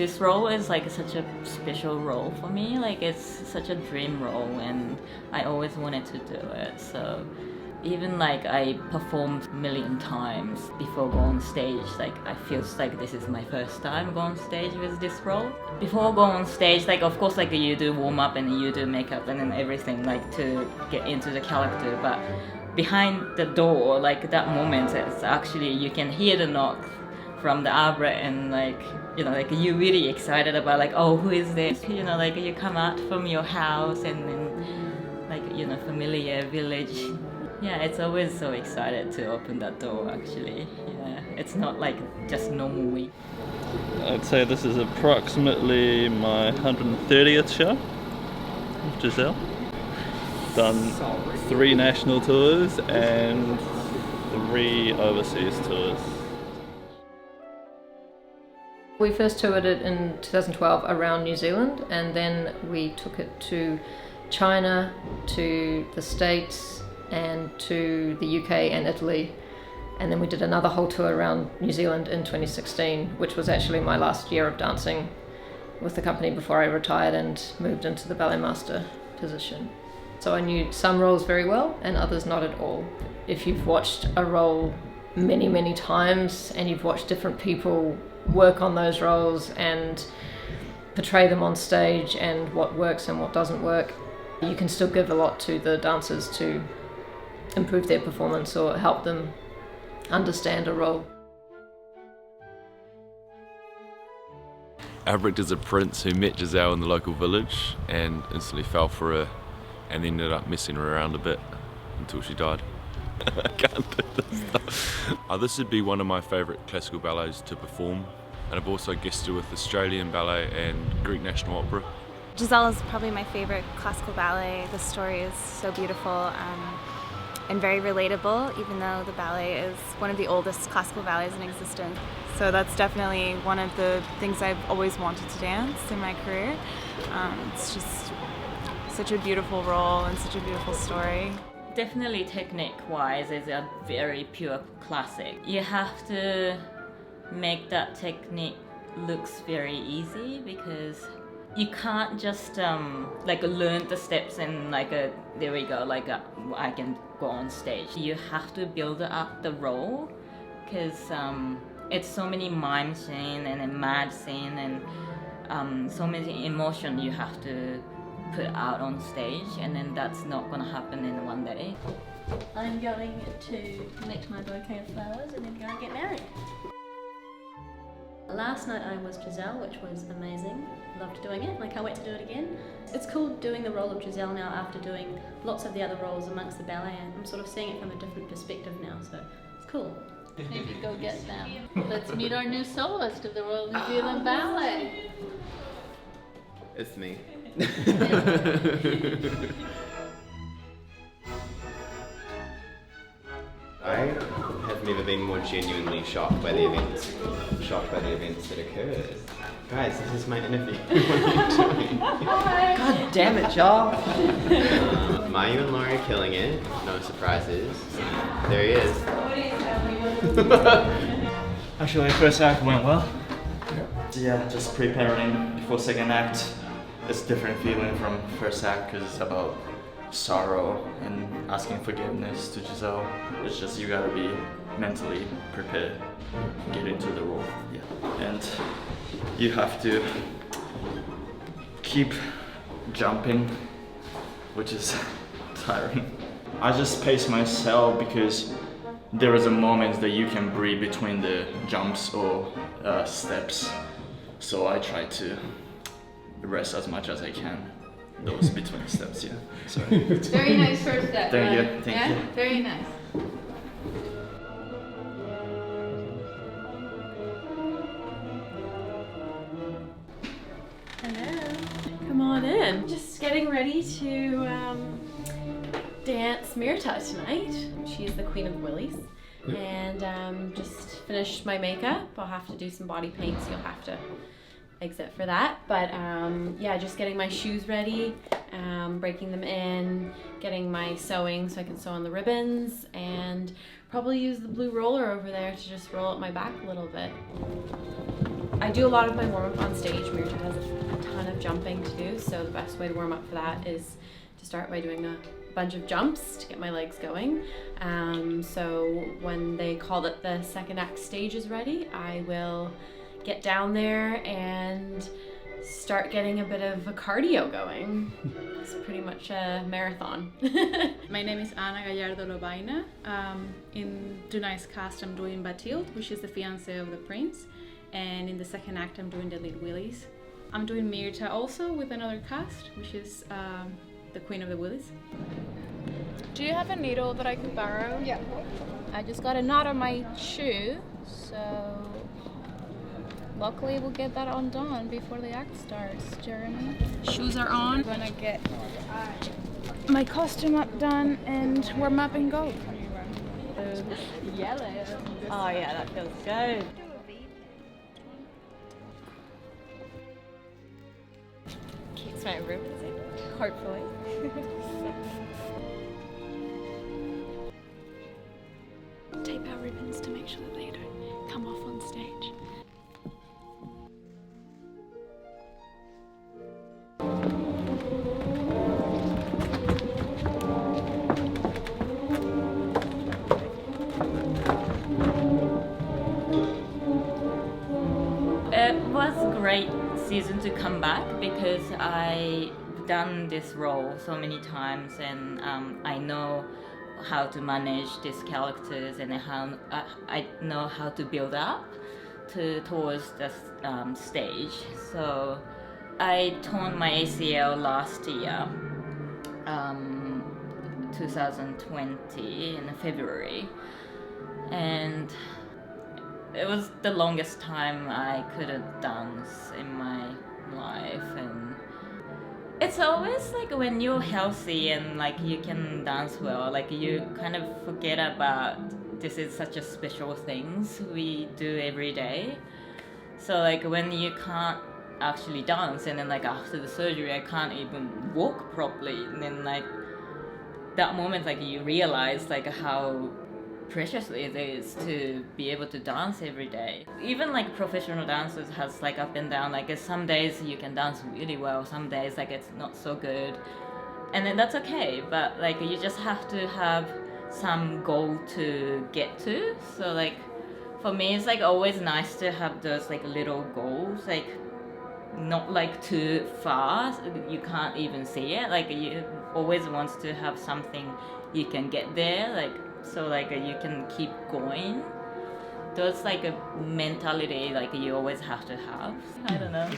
This role is like such a special role for me. Like it's such a dream role, and I always wanted to do it. So even like I performed a million times before going on stage, like I feel like this is my first time going on stage with this role. Before going on stage, like of course like you do warm up and you do makeup and then everything like to get into the character, but behind the door, like that moment, it's actually you can hear the knock from the arbor and like, you know, like you're really excited about like, oh, who is this? You know, like you come out from your house and then like, you know, familiar village. Yeah, it's always so excited to open that door actually. Yeah, it's not like just normal week. I'd say this is approximately my 130th show with Giselle. Done 3 national tours and 3 overseas tours. We first toured it in 2012 around New Zealand, and then we took it to China, to the States, and to the UK and Italy. And then we did another whole tour around New Zealand in 2016, which was actually my last year of dancing with the company before I retired and moved into the ballet master position. So I knew some roles very well and others not at all. If you've watched a role many, many times and you've watched different people work on those roles and portray them on stage and what works and what doesn't work, you can still give a lot to the dancers to improve their performance or help them understand a role. Albrecht is a prince who met Giselle in the local village and instantly fell for her and ended up messing her around a bit until she died. I can't do this stuff. This would be one of my favourite classical ballets to perform, and I've also guested with Australian Ballet and Greek National Opera. Giselle is probably my favourite classical ballet. The story is so beautiful and very relatable, even though the ballet is one of the oldest classical ballets in existence. So that's definitely one of the things I've always wanted to dance in my career. It's just such a beautiful role and such a beautiful story. Definitely technique-wise, it's a very pure classic. You have to make that technique looks very easy because you can't just like learn the steps and like there we go, like I can go on stage. You have to build up the role because it's so many mime scene and a mad scene and so many emotion you have to put out on stage, and then that's not going to happen in one day. I'm going to collect my bouquet of flowers and then go and get married. Last night I was Giselle, which was amazing. Loved doing it, and I can't wait to do it again. It's cool doing the role of Giselle now after doing lots of the other roles amongst the ballet, and I'm sort of seeing it from a different perspective now, so it's cool. Maybe go get them. Let's meet our new soloist of the Royal New Zealand Ballet. It's me. I have never been more genuinely shocked by the events that occurred. Guys, this is my interview. What are you doing? God damn it, y'all. Mayu and Laurie are killing it. No surprises. There he is. Actually, first act went well. Yeah, just preparing before second act. It's a different feeling from first act because it's about sorrow and asking forgiveness to Giselle. It's just you gotta be mentally prepared, get into the role. Yeah. And you have to keep jumping, which is tiring. I just pace myself because there is a moment that you can breathe between the jumps or steps. So I try to rest as much as I can. Those between steps, yeah. Sorry. Very nice first step. Thank you. Thank you. Very nice. Hello. Come on in. Just getting ready to dance Mirta tonight. She's the Queen of Willies. And just finished my makeup. I'll have to do some body paint, so you'll have to exit for that. But yeah, just getting my shoes ready, breaking them in, getting my sewing so I can sew on the ribbons, and probably use the blue roller over there to just roll up my back a little bit. I do a lot of my warm up on stage. Mirta has a ton of jumping to do, so the best way to warm up for that is to start by doing a bunch of jumps to get my legs going. So when they call that the second act stage is ready, I will get down there and start getting a bit of a cardio going. It's pretty much a marathon. My name is Ana Gallardo Lobaina. In tonight's cast I'm doing Batilde, which is the fiance of the prince, and in the second act I'm doing the lead Willis. I'm doing Mirta also with another cast, which is the Queen of the Willis. Do you have a needle that I could borrow? Yeah. I just got a knot on my shoe, so luckily we'll get that undone before the act starts, Jeremy. Shoes are on. I'm gonna get my costume up done and warm up and go. Yellow. Oh yeah, that feels good. Keeps my ribbons in, hopefully. Tape our ribbons to make sure that they don't come off on stage. It was a great season to come back because I've done this role so many times, and I know how to manage these characters, and how I know how to build up towards the stage. So I torn my ACL last year, 2020 in February, and it was the longest time I couldn't dance in my life. And it's always like when you're healthy and like you can dance well, like you kind of forget about this is such a special things we do every day. So like when you can't actually dance, and then like after the surgery I can't even walk properly, and then like that moment like you realize like how precious it is to be able to dance every day. Even like professional dancers has like up and down, like some days you can dance really well, some days like it's not so good, and then that's okay, but like you just have to have some goal to get to. So like for me it's like always nice to have those like little goals, like not like too far you can't even see it, like you always want to have something you can get there, like so like you can keep going. Those like a mentality like you always have to have. I don't know.